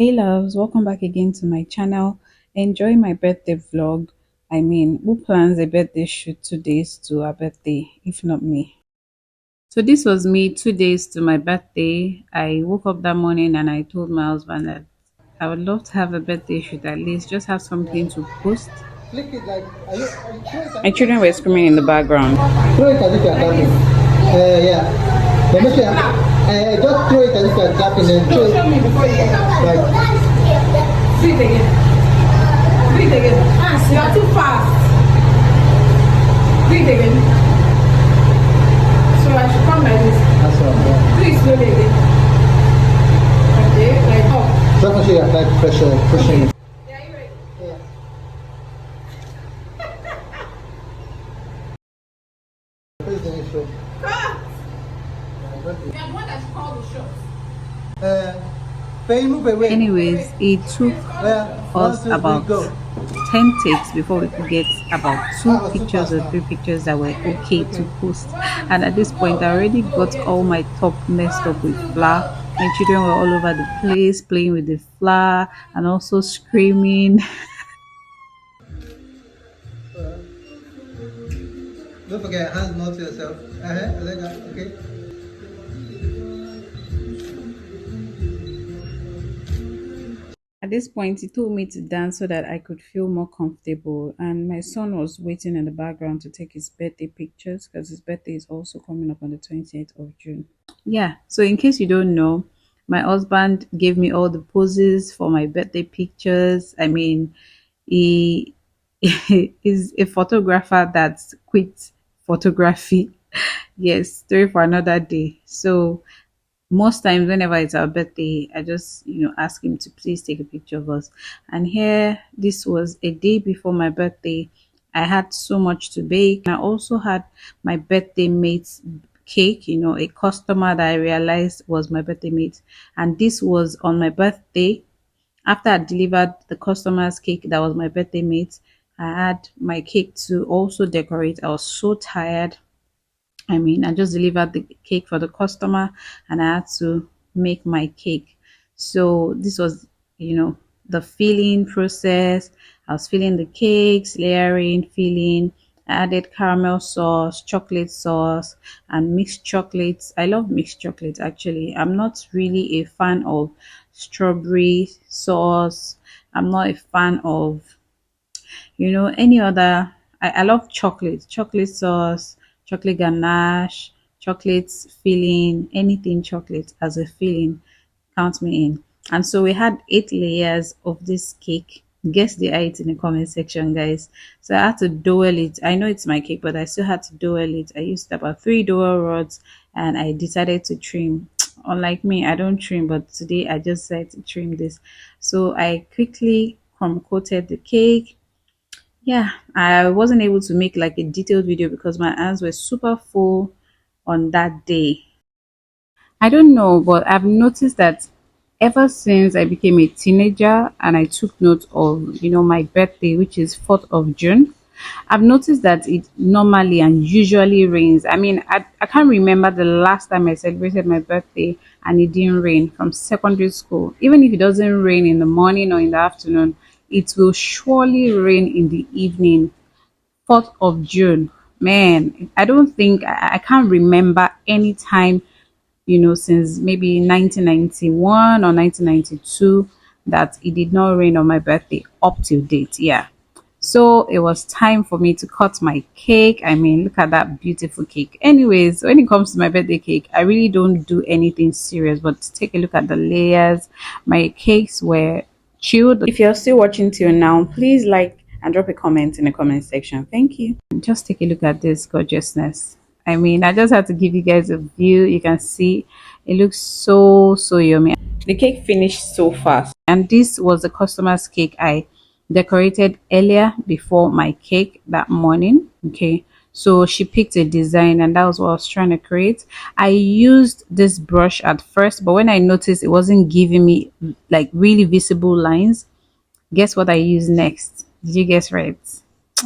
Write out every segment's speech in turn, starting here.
Hey loves, welcome back again to my channel. Enjoy my birthday vlog. Who plans a birthday shoot 2 days to our birthday, if not me? So this was me 2 days to my birthday. I woke up that morning and I told my husband that I would love to have a birthday shoot, at least just have something to post. Flick it like, are you sure My children were screaming in the background. throw it as if you're tapping. Yeah. But make sure, just throw it as if you're tapping and throw it. Show me before you get out. Like, Breathe again. Breathe again. You are too fast. Breathe again. So I should come like this. that's all. Yeah. Do it slowly again. Okay, like up. So make sure you apply pressure, pushing it. Yeah, you ready? Yeah. Please don't show. Cut! You are the one that should call the shots. Faye, move away. Anyways, it took Yeah. us about 10 takes before we could get about 2 pictures or 3 pictures that were okay to post. And at this point, I already got all my top messed up with flour. My children were all over the place playing with the flour and also screaming. Don't forget, hands not to yourself. Like that, okay? At this point, he told me to dance so that I could feel more comfortable. And my son was waiting in the background to take his birthday pictures because his birthday is also coming up on the 28th of June. Yeah, so in case you don't know, my husband gave me all the poses for my birthday pictures. He is a photographer that's quit photography. Yes, story for another day. So most times whenever it's our birthday, I just ask him to please take a picture of us. And here, this was a day before my birthday. I had so much to bake. I also had my birthday mate's cake, a customer that I realized was my birthday mate. And this was on my birthday. After I delivered the customer's cake that was my birthday mate, I had my cake to also decorate. I was so tired. I just delivered the cake for the customer and I had to make my cake. So this was, the filling process. I was filling the cakes, layering, filling. I added caramel sauce, chocolate sauce, and mixed chocolates. I love mixed chocolates actually. I'm not really a fan of strawberry sauce. I'm not a fan of any other. I love chocolate sauce, chocolate ganache, chocolate filling, anything chocolate as a filling, count me in. And so we had 8 layers of this cake. Guess the height in the comment section, guys. So I had to dowel it. I know it's my cake, but I still had to dowel it. I used about 3 dowel rods and I decided to trim. Unlike me, I don't trim, but today I just decided to trim this. So I quickly crumb coated the cake. Yeah, I wasn't able to make like a detailed video because my hands were super full on that day. I don't know, but I've noticed that ever since I became a teenager and I took note of, my birthday, which is 4th of June, I've noticed that it normally and usually rains. I can't remember the last time I celebrated my birthday and it didn't rain from secondary school. Even if it doesn't rain in the morning or in the afternoon, it will surely rain in the evening. 4th of June. Man, I don't think I can't remember any time, since maybe 1991 or 1992 that it did not rain on my birthday up to date. Yeah. So it was time for me to cut my cake. Look at that beautiful cake. Anyways, when it comes to my birthday cake, I really don't do anything serious, but take a look at the layers. My cakes were chilled. If you're still watching till now, please like and drop a comment in the comment section. Thank you. Just take a look at this gorgeousness. I just had to give you guys a view. You can see it looks so yummy. The cake finished so fast, and this was the customer's cake I decorated earlier before my cake that morning. Okay, so she picked a design and that was what I was trying to create. I used this brush at first, but when I noticed it wasn't giving me like really visible lines, guess what I used next? Did you guess right?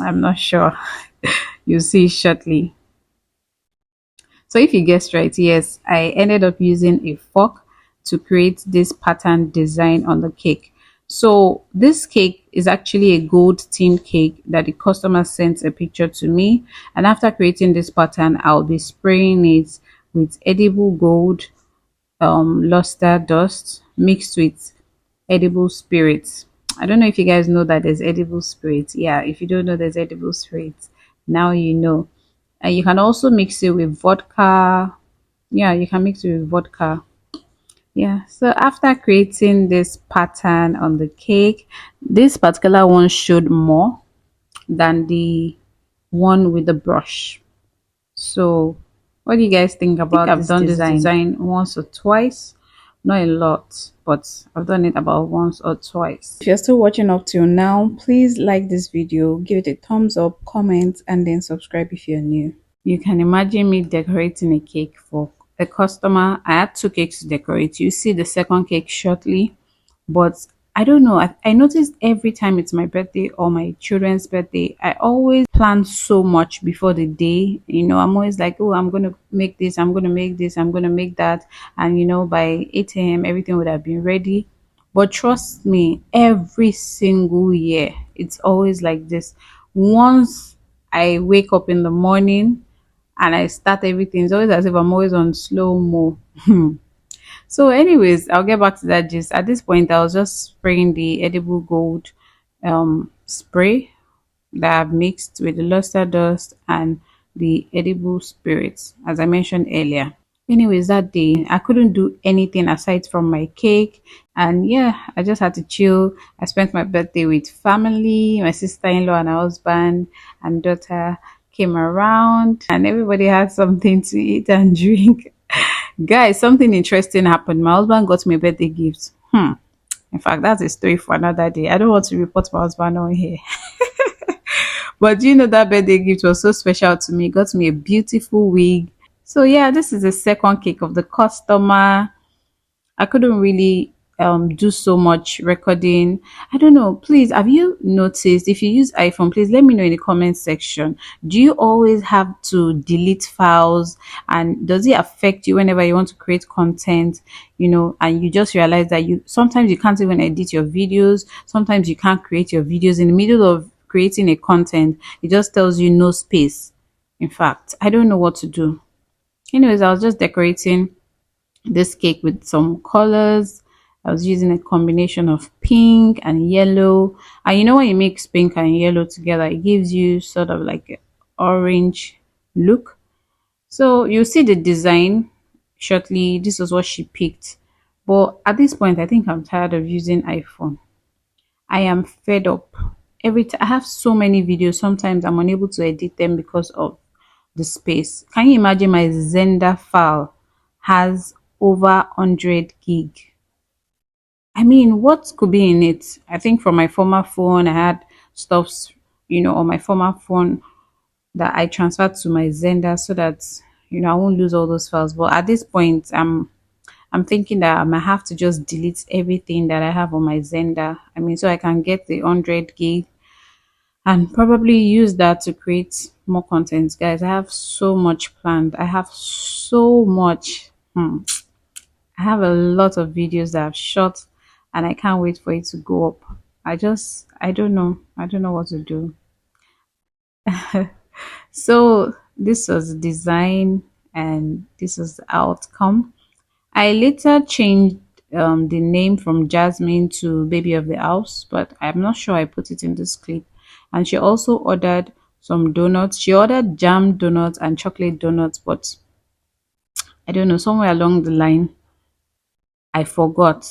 I'm not sure. You'll see shortly. So if you guessed right, yes, I ended up using a fork to create this pattern design on the cake. So this cake is actually a gold themed cake that the customer sent a picture to me, and after creating this pattern I'll be spraying it with edible gold luster dust mixed with edible spirits. I don't know if you guys know that there's edible spirits. Yeah, if you don't know there's edible spirits, now you know. And you can also mix it with vodka. Yeah, you can mix it with vodka. Yeah, so after creating this pattern on the cake, this particular one showed more than the one with the brush. So what do you guys think about I've done this design once or twice, not a lot, but I've done it about once or twice. If you're still watching up till now, please like this video, give it a thumbs up, comment, and then subscribe if you're new. You can imagine me decorating a cake for a customer. I had two cakes to decorate. You see the second cake shortly, but I don't know. I noticed every time it's my birthday or my children's birthday, I always plan so much before the day. You know, I'm always like, oh, I'm going to make this, I'm going to make this, I'm going to make that. And, you know, by 8 a.m., everything would have been ready. But trust me, every single year, it's always like this. Once I wake up in the morning, and I start everything. It's always as if I'm always on slow mo. So, anyways, I'll get back to that gist. At this point, I was just spraying the edible gold spray that I've mixed with the luster dust and the edible spirits, as I mentioned earlier. Anyways, that day I couldn't do anything aside from my cake, and yeah, I just had to chill. I spent my birthday with family. My sister-in-law and her husband and daughter came around, and everybody had something to eat and drink. Guys, something interesting happened. My husband got me a birthday gift. In fact, that's a story for another day. I don't want to report my husband on here. But you know, that birthday gift was so special to me. He got me a beautiful wig. So yeah, this is the second cake of the customer. I couldn't really do so much recording. I don't know. Please, have you noticed, if you use iPhone, please let me know in the comment section. Do you always have to delete files, and does it affect you whenever you want to create content, you know, and you just realize that you sometimes you can't even edit your videos, sometimes you can't create your videos in the middle of creating a content, it just tells you no space. In fact, I don't know what to do. Anyways, I was just decorating this cake with some colors. I was using a combination of pink and yellow. And you know, when you mix pink and yellow together, it gives you sort of like an orange look. So you'll see the design shortly. This was what she picked. But at this point, I think I'm tired of using iPhone. I am fed up. I have so many videos, sometimes I'm unable to edit them because of the space. Can you imagine my Zenda file has over 100 gig? I mean, what could be in it? I think from my former phone, I had stuffs, you know, on my former phone that I transferred to my Zenda so that, you know, I won't lose all those files. But at this point, I'm thinking that I might have to just delete everything that I have on my Zenda. I mean, so I can get the 100 gig and probably use that to create more content. Guys, I have so much planned. I have so much. I have a lot of videos that I've shot, and I can't wait for it to go up. I don't know. I don't know what to do. So this was the design, and this was the outcome. I later changed the name from Jasmine to Baby of the House, but I'm not sure I put it in this clip. And she also ordered some donuts. She ordered jam donuts and chocolate donuts, but I don't know, somewhere along the line, I forgot.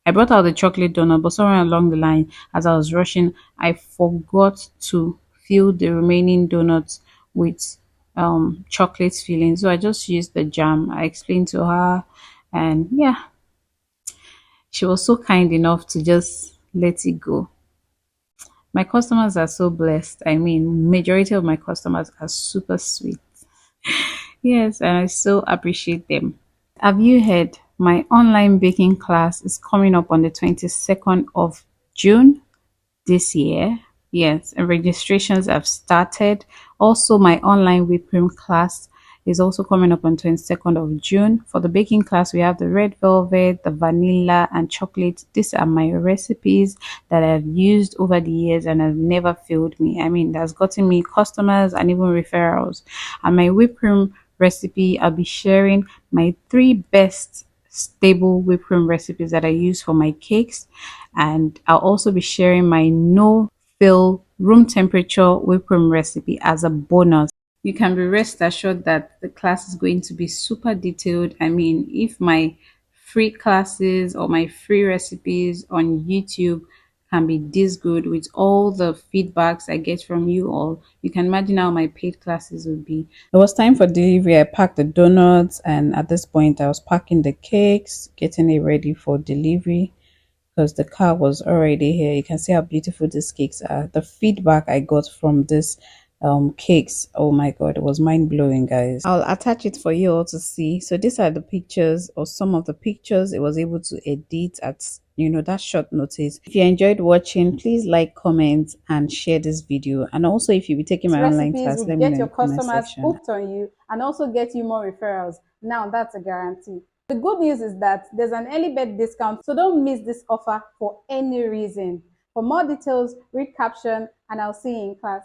I brought out the chocolate donut, but somewhere along the line, as I was rushing, I forgot to fill the remaining donuts with chocolate filling. So I just used the jam. I explained to her, and yeah, she was so kind enough to just let it go. My customers are so blessed. I mean, majority of my customers are super sweet. Yes, and I so appreciate them. Have you heard? My online baking class is coming up on the 22nd of June this year. Yes, and registrations have started. Also, my online whipped cream class is also coming up on 22nd of June. For the baking class, we have the red velvet, the vanilla, and chocolate. These are my recipes that I've used over the years and have never failed me. I mean, that's gotten me customers and even referrals. And my whipped cream recipe, I'll be sharing my 3 best stable whipped cream recipes that I use for my cakes. And I'll also be sharing my no fail room temperature whipped cream recipe as a bonus. You can be rest assured that the class is going to be super detailed. I mean, if my free classes or my free recipes on YouTube can be this good with all the feedbacks I get from you all, you can imagine how my paid classes would be. It was time for delivery. I packed the donuts, and at this point, I was packing the cakes, getting it ready for delivery because the car was already here. You can see how beautiful these cakes are. The feedback I got from this cakes, oh my god, it was mind-blowing, guys. I'll attach it for you all to see. So these are the pictures, or some of the pictures it was able to edit at that short notice. If you enjoyed watching, please like, comment, and share this video. And also, if you'll be taking my online Recipes class, will let me get know in your the comment customers section. hooked on you and also get you more referrals. Now that's a guarantee. The good news is that there's an early bird discount, so don't miss this offer for any reason. For more details, read caption, and I'll see you in class.